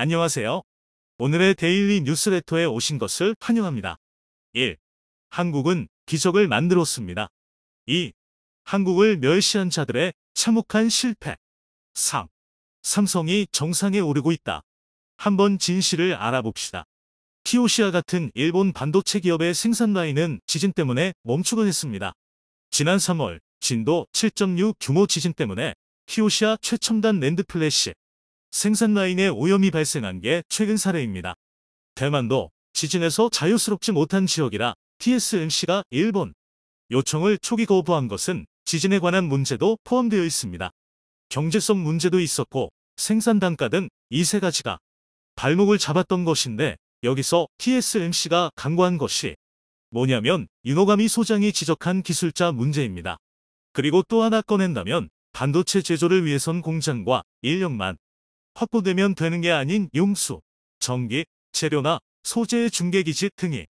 안녕하세요. 오늘의 데일리 뉴스레터에 오신 것을 환영합니다. 1. 한국은 기적을 만들었습니다. 2. 한국을 멸시한 자들의 참혹한 실패. 3. 삼성이 정상에 오르고 있다. 한번 진실을 알아봅시다. 키오시아 같은 일본 반도체 기업의 생산 라인은 지진 때문에 멈추곤 했습니다. 지난 3월 진도 7.6 규모 지진 때문에 키오시아 최첨단 낸드 플래시 생산 라인에 오염이 발생한 게 최근 사례입니다. 대만도 지진에서 자유스럽지 못한 지역이라 TSMC가 일본 요청을 초기 거부한 것은 지진에 관한 문제도 포함되어 있습니다. 경제성 문제도 있었고 생산 단가 등 이 세 가지가 발목을 잡았던 것인데 여기서 TSMC가 강구한 것이 뭐냐면 유노가미 소장이 지적한 기술자 문제입니다. 그리고 또 하나 꺼낸다면 반도체 제조를 위해선 공장과 인력만 확보되면 되는 게 아닌 용수, 전기, 재료나 소재의 중개기지 등이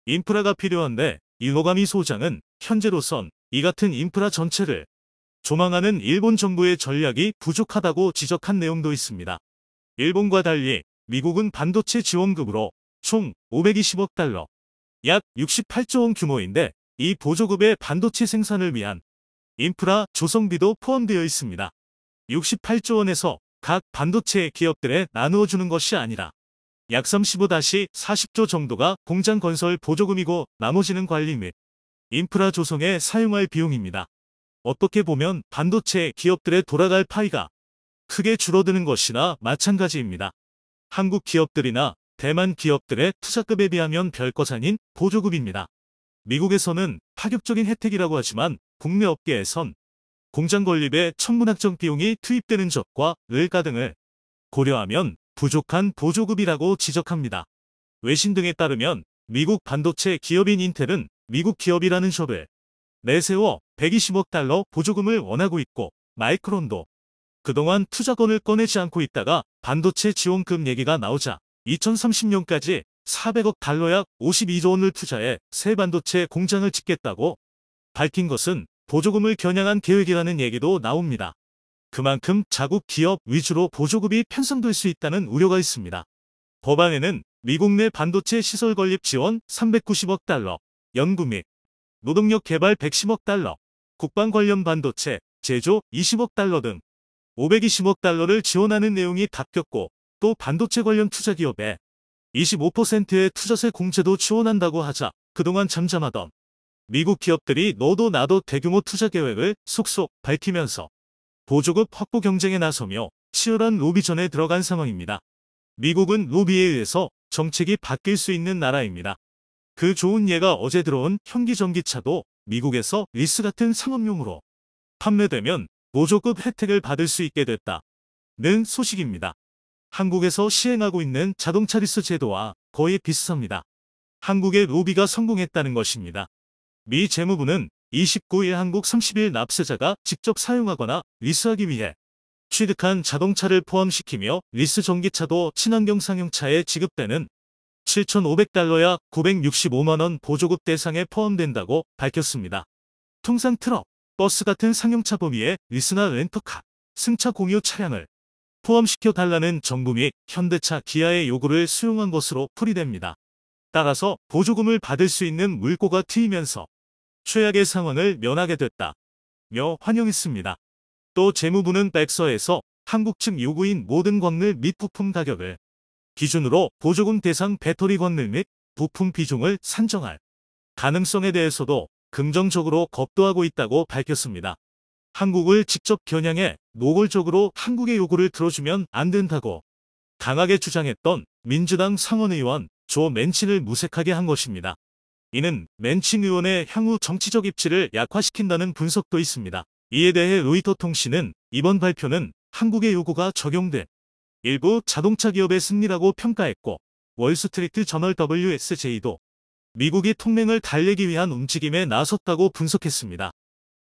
인프라가 필요한데 유노가미 소장은 현재로선 이 같은 인프라 전체를 조망하는 일본 정부의 전략이 부족하다고 지적한 내용도 있습니다. 일본과 달리 미국은 반도체 지원급으로 총 520억 달러, 약 68조 원 규모인데 이 보조급의 반도체 생산을 위한 인프라 조성비도 포함되어 있습니다. 68조 원에서 각 반도체 기업들에 나누어 주는 것이 아니라 약 35-40조 정도가 공장 건설 보조금이고 나머지는 관리 및 인프라 조성에 사용할 비용입니다. 어떻게 보면 반도체 기업들의 돌아갈 파이가 크게 줄어드는 것이나 마찬가지입니다. 한국 기업들이나 대만 기업들의 투자급에 비하면 별것 아닌 보조급입니다. 미국에서는 파격적인 혜택이라고 하지만 국내 업계에선 공장 건립에 천문학적 비용이 투입되는 적과 을가 등을 고려하면 부족한 보조급이라고 지적합니다. 외신 등에 따르면 미국 반도체 기업인 인텔은 미국 기업이라는 숍을 내세워 120억 달러 보조금을 원하고 있고 마이크론도 그동안 투자건을 꺼내지 않고 있다가 반도체 지원금 얘기가 나오자 2030년까지 400억 달러 약 52조 원을 투자해 새 반도체 공장을 짓겠다고 밝힌 것은 보조금을 겨냥한 계획이라는 얘기도 나옵니다. 그만큼 자국 기업 위주로 보조금이 편성될 수 있다는 우려가 있습니다. 법안에는 미국 내 반도체 시설 건립 지원 390억 달러, 연구 및 노동력 개발 110억 달러, 국방 관련 반도체 제조 20억 달러 등 520억 달러를 지원하는 내용이 담겼고 또 반도체 관련 투자기업에 25%의 투자세 공제도 지원한다고 하자 그동안 잠잠하던 미국 기업들이 너도 나도 대규모 투자 계획을 속속 밝히면서 보조급 확보 경쟁에 나서며 치열한 로비전에 들어간 상황입니다. 미국은 로비에 의해서 정책이 바뀔 수 있는 나라입니다. 그 좋은 예가 어제 들어온 현기 전기차도 미국에서 리스 같은 상업용으로 판매되면 보조급 혜택을 받을 수 있게 됐다는 소식입니다. 한국에서 시행하고 있는 자동차 리스 제도와 거의 비슷합니다. 한국의 로비가 성공했다는 것입니다. 미 재무부는 29일 한국 30일 납세자가 직접 사용하거나 리스하기 위해 취득한 자동차를 포함시키며 리스 전기차도 친환경 상용차에 지급되는 7,500달러 약 965만원 보조급 대상에 포함된다고 밝혔습니다. 통상 트럭, 버스 같은 상용차 범위에 리스나 렌터카, 승차 공유 차량을 포함시켜 달라는 정부 및 현대차, 기아의 요구를 수용한 것으로 풀이됩니다. 따라서 보조금을 받을 수 있는 물꼬가 트이면서 최악의 상황을 면하게 됐다며 환영했습니다. 또 재무부는 백서에서 한국 측 요구인 모든 광물 및 부품 가격을 기준으로 보조금 대상 배터리 광물 및 부품 비중을 산정할 가능성에 대해서도 긍정적으로 검토하고 있다고 밝혔습니다. 한국을 직접 겨냥해 노골적으로 한국의 요구를 들어주면 안 된다고 강하게 주장했던 민주당 상원의원 조 맨친을 무색하게 한 것입니다. 이는 맨친 의원의 향후 정치적 입지를 약화시킨다는 분석도 있습니다. 이에 대해 로이터 통신은 이번 발표는 한국의 요구가 적용된 일부 자동차 기업의 승리라고 평가했고 월스트리트 저널 WSJ도 미국이 동맹을 달래기 위한 움직임에 나섰다고 분석했습니다.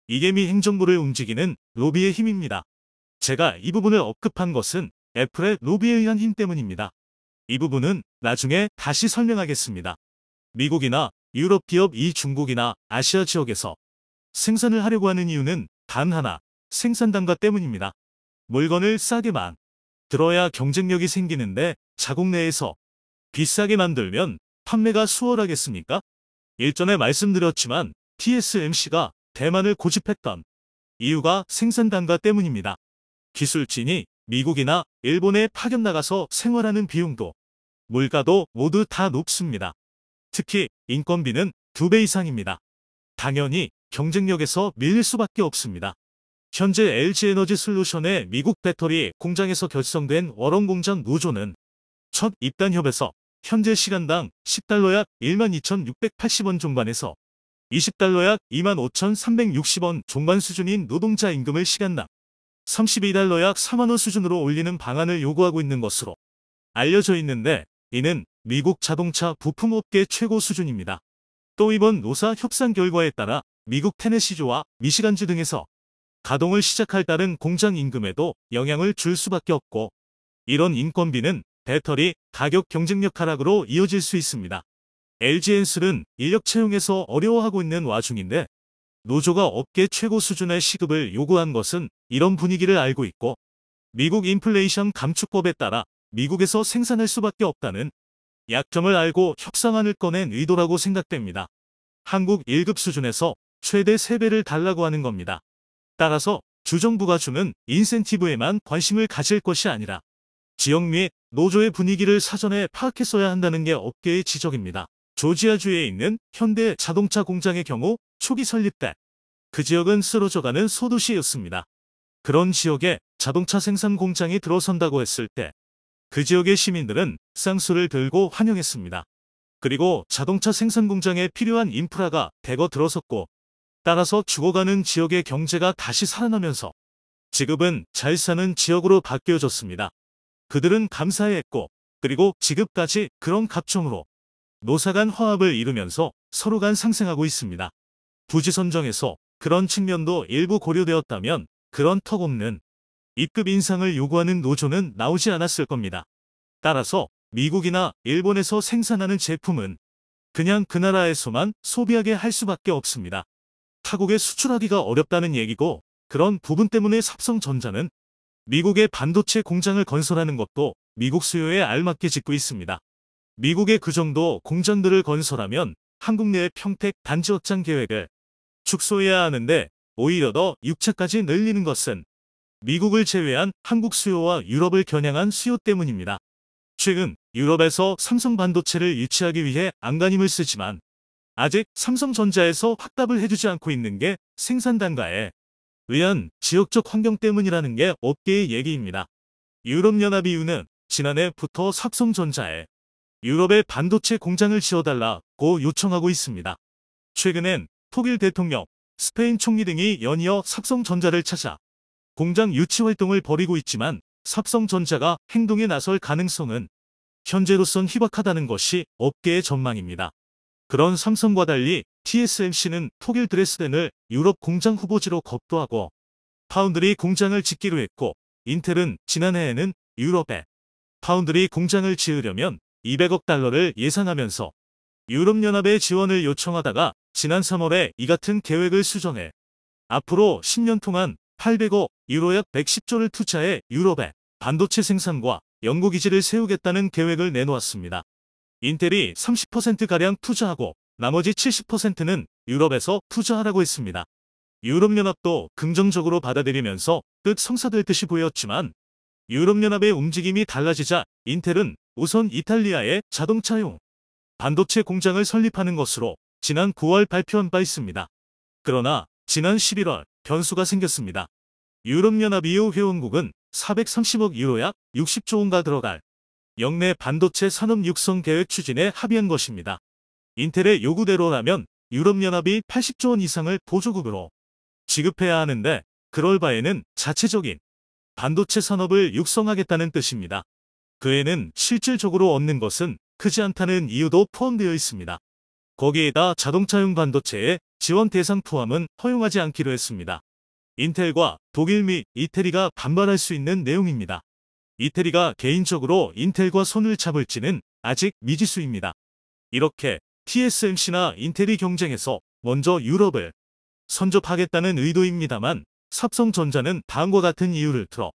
이게 미 행정부를 움직이는 로비의 힘입니다. 제가 이 부분을 언급한 것은 애플의 로비에 의한 힘 때문입니다. 이 부분은 나중에 다시 설명하겠습니다. 미국이나 유럽 기업이 중국이나 아시아 지역에서 생산을 하려고 하는 이유는 단 하나, 생산 단가 때문입니다. 물건을 싸게 들어야 경쟁력이 생기는데 자국 내에서 비싸게 만들면 판매가 수월하겠습니까? 일전에 말씀드렸지만 TSMC가 대만을 고집했던 이유가 생산 단가 때문입니다. 기술진이 미국이나 일본에 파견 나가서 생활하는 비용도 물가도 모두 다 높습니다. 특히 인건비는 2배 이상입니다. 당연히 경쟁력에서 밀릴 수밖에 없습니다. 현재 LG에너지솔루션의 미국 배터리 공장에서 결성된 월원 공장 노조는 첫 입단협에서 현재 시간당 10달러 약 12,680원 종반에서 20달러 약 25,360원 종반 수준인 노동자 임금을 시간당 32달러 약 4만원 수준으로 올리는 방안을 요구하고 있는 것으로 알려져 있는데, 이는 미국 자동차 부품업계 최고 수준입니다. 또 이번 노사 협상 결과에 따라 미국 테네시주와 미시간주 등에서 가동을 시작할 다른 공장 임금에도 영향을 줄 수밖에 없고, 이런 인건비는 배터리 가격 경쟁력 하락으로 이어질 수 있습니다. LG엔솔은 인력 채용에서 어려워하고 있는 와중인데, 노조가 업계 최고 수준의 시급을 요구한 것은 이런 분위기를 알고 있고, 미국 인플레이션 감축법에 따라 미국에서 생산할 수밖에 없다는 약점을 알고 협상안을 꺼낸 의도라고 생각됩니다. 한국 1급 수준에서 최대 3배를 달라고 하는 겁니다. 따라서 주정부가 주는 인센티브에만 관심을 가질 것이 아니라 지역 및 노조의 분위기를 사전에 파악했어야 한다는 게 업계의 지적입니다. 조지아주에 있는 현대 자동차 공장의 경우 초기 설립 때 그 지역은 쓰러져가는 소도시였습니다. 그런 지역에 자동차 생산 공장이 들어선다고 했을 때 그 지역의 시민들은 쌍수를 들고 환영했습니다. 그리고 자동차 생산 공장에 필요한 인프라가 대거 들어섰고, 따라서 죽어가는 지역의 경제가 다시 살아나면서 지급은 잘 사는 지역으로 바뀌어졌습니다. 그들은 감사해했고, 그리고 지급까지 그런 갑종으로 노사 간 화합을 이루면서 서로 간 상생하고 있습니다. 부지 선정에서 그런 측면도 일부 고려되었다면 그런 턱없는 입급 인상을 요구하는 노조는 나오지 않았을 겁니다. 따라서 미국이나 일본에서 생산하는 제품은 그냥 그 나라에서만 소비하게 할 수밖에 없습니다. 타국에 수출하기가 어렵다는 얘기고, 그런 부분 때문에 삼성전자는 미국의 반도체 공장을 건설하는 것도 미국 수요에 알맞게 짓고 있습니다. 미국의 그 정도 공장들을 건설하면 한국 내의 평택 단지 확장 계획을 축소해야 하는데, 오히려 더 6차까지 늘리는 것은 미국을 제외한 한국 수요와 유럽을 겨냥한 수요 때문입니다. 최근 유럽에서 삼성 반도체를 유치하기 위해 안간힘을 쓰지만 아직 삼성전자에서 확답을 해주지 않고 있는 게 생산 단가에 의한 지역적 환경 때문이라는 게 업계의 얘기입니다. 유럽연합 EU는 지난해부터 삼성전자에 유럽의 반도체 공장을 지어달라고 요청하고 있습니다. 최근엔 독일 대통령, 스페인 총리 등이 연이어 삼성전자를 찾아 공장 유치 활동을 벌이고 있지만, 삼성전자가 행동에 나설 가능성은 현재로선 희박하다는 것이 업계의 전망입니다. 그런 삼성과 달리 TSMC는 독일 드레스덴을 유럽 공장 후보지로 겁도하고 파운드리 공장을 짓기로 했고, 인텔은 지난해에는 유럽에 파운드리 공장을 지으려면 200억 달러를 예상하면서 유럽연합의 지원을 요청하다가 지난 3월에 이 같은 계획을 수정해 앞으로 10년 동안 800억 유로 약 110조를 투자해 유럽에 반도체 생산과 연구기지를 세우겠다는 계획을 내놓았습니다. 인텔이 30%가량 투자하고 나머지 70%는 유럽에서 투자하라고 했습니다. 유럽연합도 긍정적으로 받아들이면서 뜻 성사될 듯이 보였지만, 유럽연합의 움직임이 달라지자 인텔은 우선 이탈리아에 자동차용 반도체 공장을 설립하는 것으로 지난 9월 발표한 바 있습니다. 그러나 지난 11월 변수가 생겼습니다. 유럽연합 EU 회원국은 430억 유로 약 60조 원가 들어갈 역내 반도체 산업 육성 계획 추진에 합의한 것입니다. 인텔의 요구대로라면 유럽연합이 80조 원 이상을 보조급으로 지급해야 하는데, 그럴 바에는 자체적인 반도체 산업을 육성하겠다는 뜻입니다. 그 애는 실질적으로 얻는 것은 크지 않다는 이유도 포함되어 있습니다. 거기에다 자동차용 반도체의 지원 대상 포함은 허용하지 않기로 했습니다. 인텔과 독일 및 이태리가 반발할 수 있는 내용입니다. 이태리가 개인적으로 인텔과 손을 잡을지는 아직 미지수입니다. 이렇게 TSMC나 인텔이 경쟁해서 먼저 유럽을 선접하겠다는 의도입니다만, 삼성전자는 다음과 같은 이유를 들어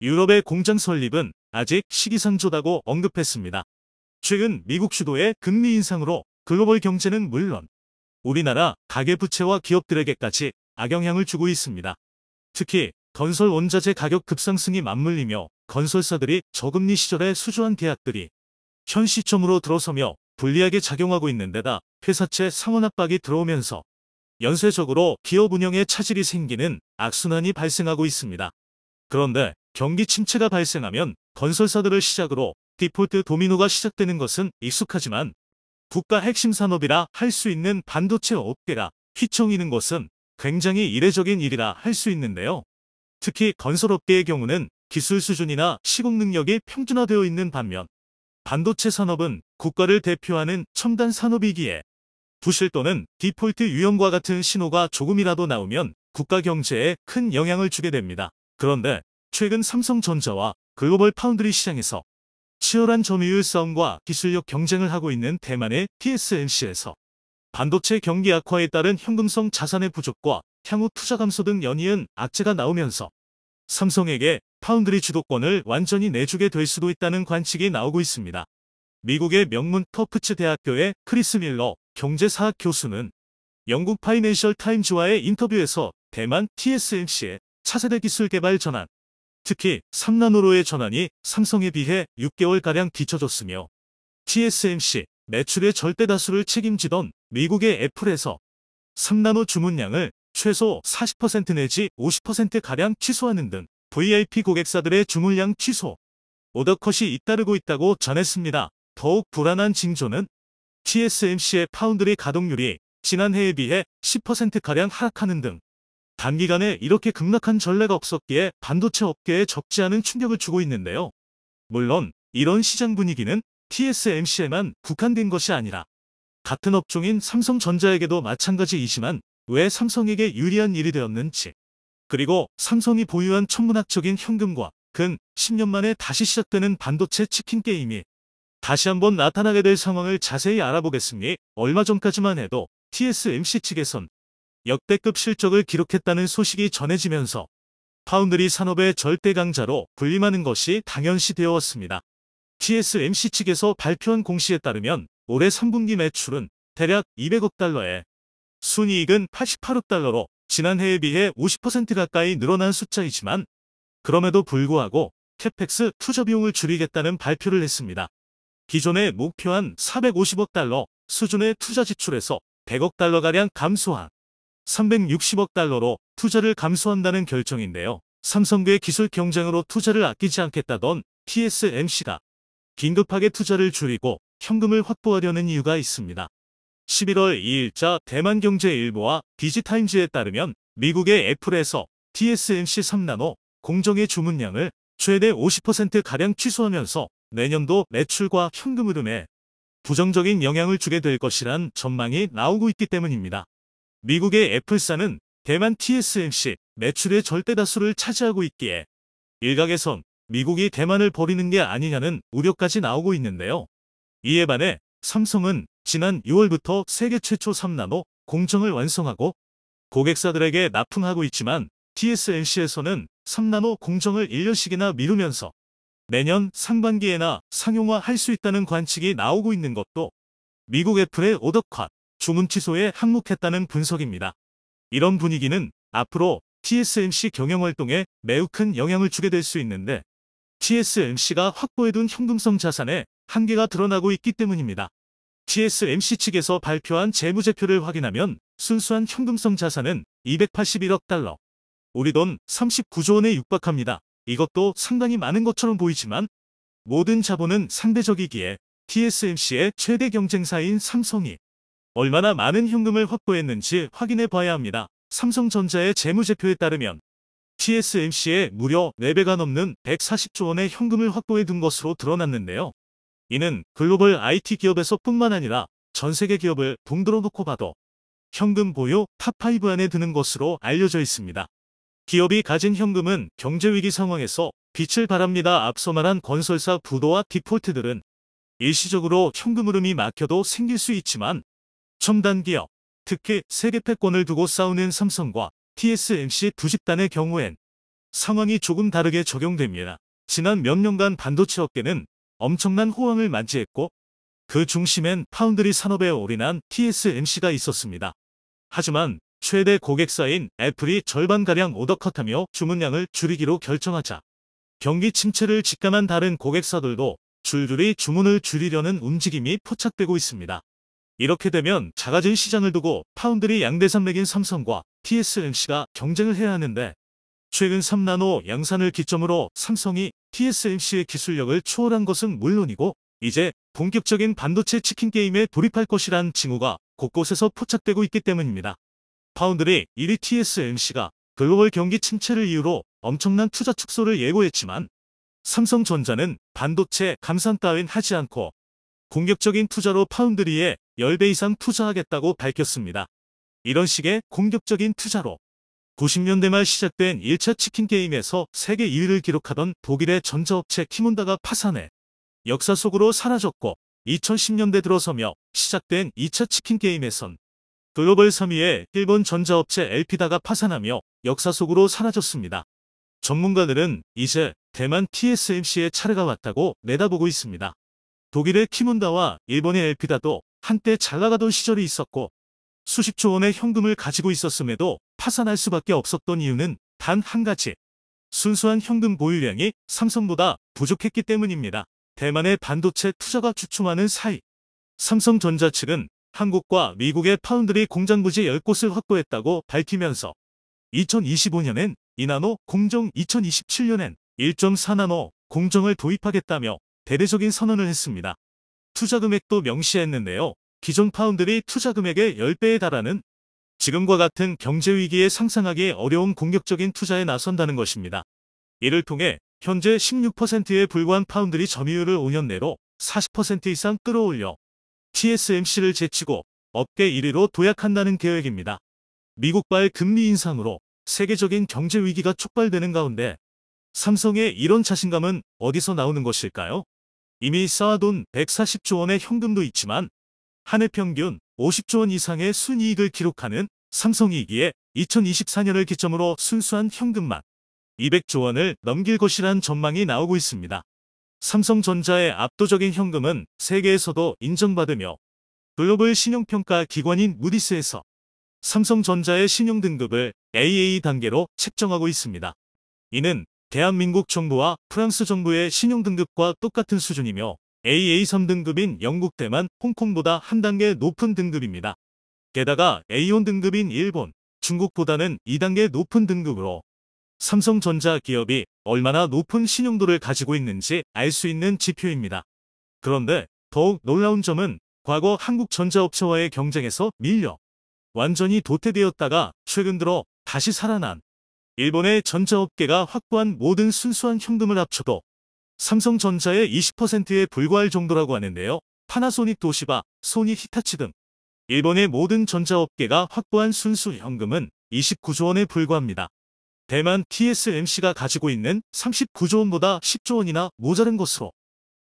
유럽의 공장 설립은 아직 시기상조다고 언급했습니다. 최근 미국 주도의 금리 인상으로 글로벌 경제는 물론 우리나라 가계부채와 기업들에게까지 악영향을 주고 있습니다. 특히 건설 원자재 가격 급상승이 맞물리며 건설사들이 저금리 시절에 수주한 계약들이 현 시점으로 들어서며 불리하게 작용하고 있는 데다 회사채 상환 압박이 들어오면서 연쇄적으로 기업 운영에 차질이 생기는 악순환이 발생하고 있습니다. 그런데 경기 침체가 발생하면 건설사들을 시작으로 디폴트 도미노가 시작되는 것은 익숙하지만 국가 핵심 산업이라 할 수 있는 반도체 업계가 휘청이는 것은 굉장히 이례적인 일이라 할 수 있는데요. 특히 건설업계의 경우는 기술 수준이나 시공 능력이 평준화되어 있는 반면 반도체 산업은 국가를 대표하는 첨단 산업이기에 부실 또는 디폴트 위험과 같은 신호가 조금이라도 나오면 국가 경제에 큰 영향을 주게 됩니다. 그런데 최근 삼성전자와 글로벌 파운드리 시장에서 치열한 점유율 싸움과 기술력 경쟁을 하고 있는 대만의 TSMC에서 반도체 경기 악화에 따른 현금성 자산의 부족과 향후 투자 감소 등 연이은 악재가 나오면서 삼성에게 파운드리 주도권을 완전히 내주게 될 수도 있다는 관측이 나오고 있습니다. 미국의 명문 터프츠 대학교의 크리스 밀러 경제사학 교수는 영국 파이낸셜 타임즈와의 인터뷰에서 대만 TSMC의 차세대 기술 개발 전환, 특히 3나노로의 전환이 삼성에 비해 6개월가량 뒤처졌으며 TSMC 매출의 절대 다수를 책임지던 미국의 애플에서 3나노 주문량을 최소 40% 내지 50%가량 취소하는 등 VIP 고객사들의 주문량 취소, 오더컷이 잇따르고 있다고 전했습니다. 더욱 불안한 징조는 TSMC의 파운드리 가동률이 지난해에 비해 10%가량 하락하는 등 단기간에 이렇게 급락한 전례가 없었기에 반도체 업계에 적지 않은 충격을 주고 있는데요. 물론 이런 시장 분위기는 TSMC에만 국한된 것이 아니라 같은 업종인 삼성전자에게도 마찬가지이지만 왜 삼성에게 유리한 일이 되었는지, 그리고 삼성이 보유한 천문학적인 현금과 근 10년 만에 다시 시작되는 반도체 치킨 게임이 다시 한번 나타나게 될 상황을 자세히 알아보겠으니 얼마 전까지만 해도 TSMC 측에선 역대급 실적을 기록했다는 소식이 전해지면서 파운드리 산업의 절대 강자로 군림하는 것이 당연시 되었습니다. TSMC 측에서 발표한 공시에 따르면 올해 3분기 매출은 대략 200억 달러에 순이익은 88억 달러로 지난해에 비해 50% 가까이 늘어난 숫자이지만 그럼에도 불구하고 캐펙스 투자 비용을 줄이겠다는 발표를 했습니다. 기존에 목표한 450억 달러 수준의 투자 지출에서 100억 달러가량 감소한 360억 달러로 투자를 감소한다는 결정인데요. 삼성계 기술 경쟁으로 투자를 아끼지 않겠다던 TSMC가 긴급하게 투자를 줄이고 현금을 확보하려는 이유가 있습니다. 11월 2일자 대만경제일보와 디지타임즈에 따르면 미국의 애플에서 TSMC 3나노 공정의 주문량을 최대 50%가량 취소하면서 내년도 매출과 현금 흐름에 부정적인 영향을 주게 될 것이란 전망이 나오고 있기 때문입니다. 미국의 애플사는 대만 TSMC 매출의 절대 다수를 차지하고 있기에 일각에선 미국이 대만을 버리는 게 아니냐는 우려까지 나오고 있는데요. 이에 반해 삼성은 지난 6월부터 세계 최초 3나노 공정을 완성하고 고객사들에게 납품하고 있지만 TSMC에서는 3나노 공정을 1년씩이나 미루면서 내년 상반기에나 상용화할 수 있다는 관측이 나오고 있는 것도 미국 애플의 오더컷, 주문 취소에 항목했다는 분석입니다. 이런 분위기는 앞으로 TSMC 경영활동에 매우 큰 영향을 주게 될 수 있는데 TSMC가 확보해둔 현금성 자산에 한계가 드러나고 있기 때문입니다. TSMC 측에서 발표한 재무제표를 확인하면 순수한 현금성 자산은 281억 달러, 우리 돈 39조 원에 육박합니다. 이것도 상당히 많은 것처럼 보이지만 모든 자본은 상대적이기에 TSMC의 최대 경쟁사인 삼성이 얼마나 많은 현금을 확보했는지 확인해 봐야 합니다. 삼성전자의 재무제표에 따르면 TSMC에 무려 4배가 넘는 140조 원의 현금을 확보해 둔 것으로 드러났는데요. 이는 글로벌 IT 기업에서 뿐만 아니라 전 세계 기업을 동들어 놓고 봐도 현금 보유 탑5 안에 드는 것으로 알려져 있습니다. 기업이 가진 현금은 경제위기 상황에서 빛을 발합니다. 앞서 말한 건설사 부도와 디폴트들은 일시적으로 현금 흐름이 막혀도 생길 수 있지만 첨단 기업, 특히 세계 패권을 두고 싸우는 삼성과 TSMC 두 집단의 경우엔 상황이 조금 다르게 적용됩니다. 지난 몇 년간 반도체 업계는 엄청난 호황을 맞이했고 그 중심엔 파운드리 산업에 올인한 TSMC가 있었습니다. 하지만 최대 고객사인 애플이 절반가량 오더컷하며 주문량을 줄이기로 결정하자 경기 침체를 직감한 다른 고객사들도 줄줄이 주문을 줄이려는 움직임이 포착되고 있습니다. 이렇게 되면 작아진 시장을 두고 파운드리 양대산맥인 삼성과 TSMC가 경쟁을 해야 하는데 최근 3나노 양산을 기점으로 삼성이 TSMC의 기술력을 초월한 것은 물론이고 이제 본격적인 반도체 치킨 게임에 돌입할 것이란 징후가 곳곳에서 포착되고 있기 때문입니다. 파운드리 1위 TSMC가 글로벌 경기 침체를 이유로 엄청난 투자 축소를 예고했지만 삼성전자는 반도체 감산 따윈 하지 않고 공격적인 투자로 파운드리에 10배 이상 투자하겠다고 밝혔습니다. 이런 식의 공격적인 투자로 90년대 말 시작된 1차 치킨 게임에서 세계 2위를 기록하던 독일의 전자업체 키문다가 파산해 역사 속으로 사라졌고 2010년대 들어서며 시작된 2차 치킨 게임에선 글로벌 3위의 일본 전자업체 엘피다가 파산하며 역사 속으로 사라졌습니다. 전문가들은 이제 대만 TSMC의 차례가 왔다고 내다보고 있습니다. 독일의 키문다와 일본의 엘피다도 한때 잘 나가던 시절이 있었고 수십조 원의 현금을 가지고 있었음에도 파산할 수밖에 없었던 이유는 단 한 가지. 순수한 현금 보유량이 삼성보다 부족했기 때문입니다. 대만의 반도체 투자가 주춤하는 사이 삼성전자 측은 한국과 미국의 파운드리 공장 부지 10곳을 확보했다고 밝히면서 2025년엔 2나노 공정, 2027년엔 1.4나노 공정을 도입하겠다며 대대적인 선언을 했습니다. 투자 금액도 명시했는데요. 기존 파운드리 투자 금액의 10배에 달하는 지금과 같은 경제 위기에 상상하기 어려운 공격적인 투자에 나선다는 것입니다. 이를 통해 현재 16%에 불과한 파운드리 점유율을 5년 내로 40% 이상 끌어올려 TSMC를 제치고 업계 1위로 도약한다는 계획입니다. 미국발 금리 인상으로 세계적인 경제 위기가 촉발되는 가운데 삼성의 이런 자신감은 어디서 나오는 것일까요? 이미 쌓아둔 140조 원의 현금도 있지만 한 해 평균 50조 원 이상의 순이익을 기록하는 삼성이기에 2024년을 기점으로 순수한 현금만 200조 원을 넘길 것이란 전망이 나오고 있습니다. 삼성전자의 압도적인 현금은 세계에서도 인정받으며 글로벌 신용평가 기관인 무디스에서 삼성전자의 신용등급을 AA 단계로 책정하고 있습니다. 이는 대한민국 정부와 프랑스 정부의 신용등급과 똑같은 수준이며 AA3 등급인 영국, 대만, 홍콩보다 한 단계 높은 등급입니다. 게다가 A1 등급인 일본, 중국보다는 2단계 높은 등급으로 삼성전자 기업이 얼마나 높은 신용도를 가지고 있는지 알 수 있는 지표입니다. 그런데 더욱 놀라운 점은 과거 한국 전자업체와의 경쟁에서 밀려 완전히 도태되었다가 최근 들어 다시 살아난 일본의 전자업계가 확보한 모든 순수한 현금을 합쳐도 삼성전자의 20%에 불과할 정도라고 하는데요. 파나소닉, 도시바, 소니, 히타치 등 일본의 모든 전자업계가 확보한 순수 현금은 29조 원에 불과합니다. 대만 TSMC가 가지고 있는 39조 원보다 10조 원이나 모자른 것으로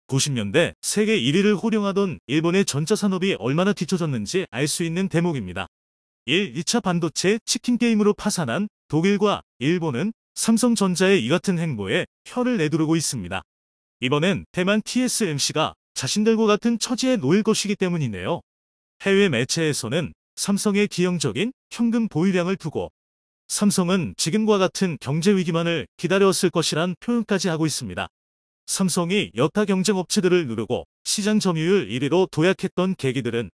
90년대 세계 1위를 호령하던 일본의 전자산업이 얼마나 뒤처졌는지 알 수 있는 대목입니다. 2차 반도체 치킨 게임으로 파산한 독일과 일본은 삼성전자의 이 같은 행보에 혀를 내두르고 있습니다. 이번엔 대만 TSMC가 자신들과 같은 처지에 놓일 것이기 때문이네요. 해외 매체에서는 삼성의 기형적인 현금 보유량을 두고 삼성은 지금과 같은 경제 위기만을 기다려왔을 것이란 표현까지 하고 있습니다. 삼성이 여타 경쟁 업체들을 누르고 시장 점유율 1위로 도약했던 계기들은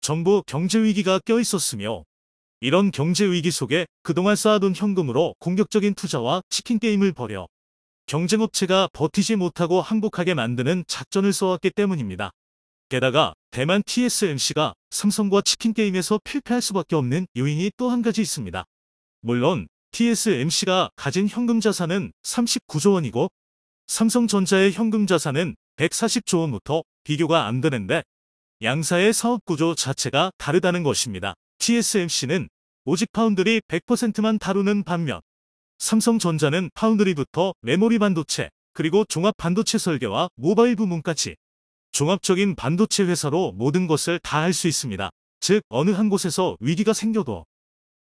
전부 경제 위기가 껴있었으며 이런 경제 위기 속에 그동안 쌓아둔 현금으로 공격적인 투자와 치킨 게임을 벌여 경쟁업체가 버티지 못하고 항복하게 만드는 작전을 써왔기 때문입니다. 게다가 대만 TSMC가 삼성과 치킨 게임에서 필패할 수밖에 없는 요인이 또 한 가지 있습니다. 물론 TSMC가 가진 현금 자산은 39조 원이고 삼성전자의 현금 자산은 140조 원부터 비교가 안 되는데 양사의 사업 구조 자체가 다르다는 것입니다. TSMC는 오직 파운드리 100%만 다루는 반면 삼성전자는 파운드리부터 메모리 반도체 그리고 종합 반도체 설계와 모바일 부문까지 종합적인 반도체 회사로 모든 것을 다 할 수 있습니다. 즉 어느 한 곳에서 위기가 생겨도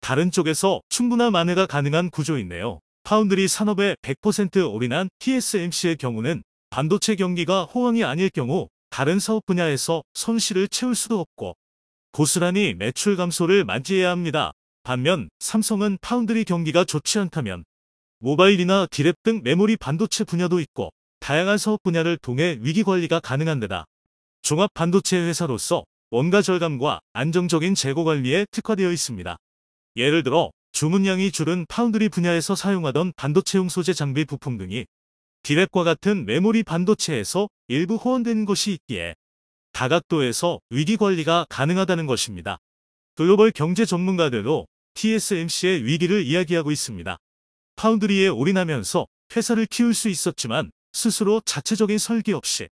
다른 쪽에서 충분한 만회가 가능한 구조인데요. 파운드리 산업에 100% 올인한 TSMC의 경우는 반도체 경기가 호황이 아닐 경우 다른 사업 분야에서 손실을 채울 수도 없고 고스란히 매출 감소를 맞이해야 합니다. 반면 삼성은 파운드리 경기가 좋지 않다면 모바일이나 디랩 등 메모리 반도체 분야도 있고 다양한 사업 분야를 통해 위기 관리가 가능한 데다 종합 반도체 회사로서 원가 절감과 안정적인 재고 관리에 특화되어 있습니다. 예를 들어 주문량이 줄은 파운드리 분야에서 사용하던 반도체용 소재 장비 부품 등이 디랩과 같은 메모리 반도체에서 일부 호환된 것이 있기에 다각도에서 위기 관리가 가능하다는 것입니다. 글로벌 경제 전문가들도 TSMC의 위기를 이야기하고 있습니다. 파운드리에 올인하면서 회사를 키울 수 있었지만 스스로 자체적인 설계 없이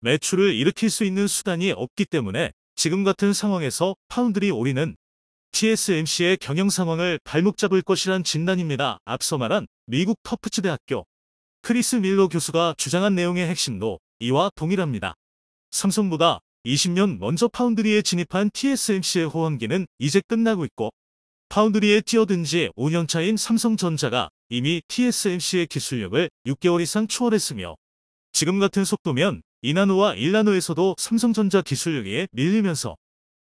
매출을 일으킬 수 있는 수단이 없기 때문에 지금 같은 상황에서 파운드리 올인은 TSMC의 경영 상황을 발목 잡을 것이란 진단입니다. 앞서 말한 미국 터프츠 대학교 크리스 밀러 교수가 주장한 내용의 핵심도 이와 동일합니다. 삼성보다 20년 먼저 파운드리에 진입한 TSMC의 호황기는 이제 끝나고 있고 파운드리에 뛰어든 지 5년 차인 삼성전자가 이미 TSMC의 기술력을 6개월 이상 초월했으며 지금 같은 속도면 2나노와 1나노에서도 삼성전자 기술력에 밀리면서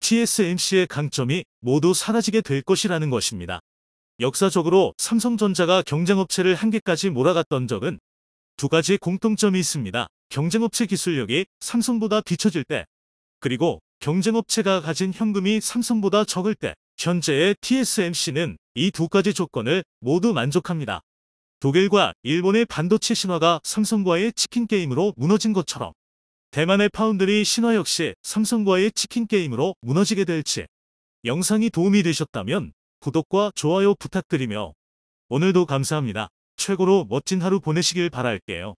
TSMC의 강점이 모두 사라지게 될 것이라는 것입니다. 역사적으로 삼성전자가 경쟁업체를 한계까지 몰아갔던 적은 두 가지 공통점이 있습니다. 경쟁업체 기술력이 삼성보다 뒤처질 때, 그리고 경쟁업체가 가진 현금이 삼성보다 적을 때, 현재의 TSMC는 이 두 가지 조건을 모두 만족합니다. 독일과 일본의 반도체 신화가 삼성과의 치킨 게임으로 무너진 것처럼 대만의 파운드리 신화 역시 삼성과의 치킨 게임으로 무너지게 될지 영상이 도움이 되셨다면 구독과 좋아요 부탁드리며 오늘도 감사합니다. 최고로 멋진 하루 보내시길 바랄게요.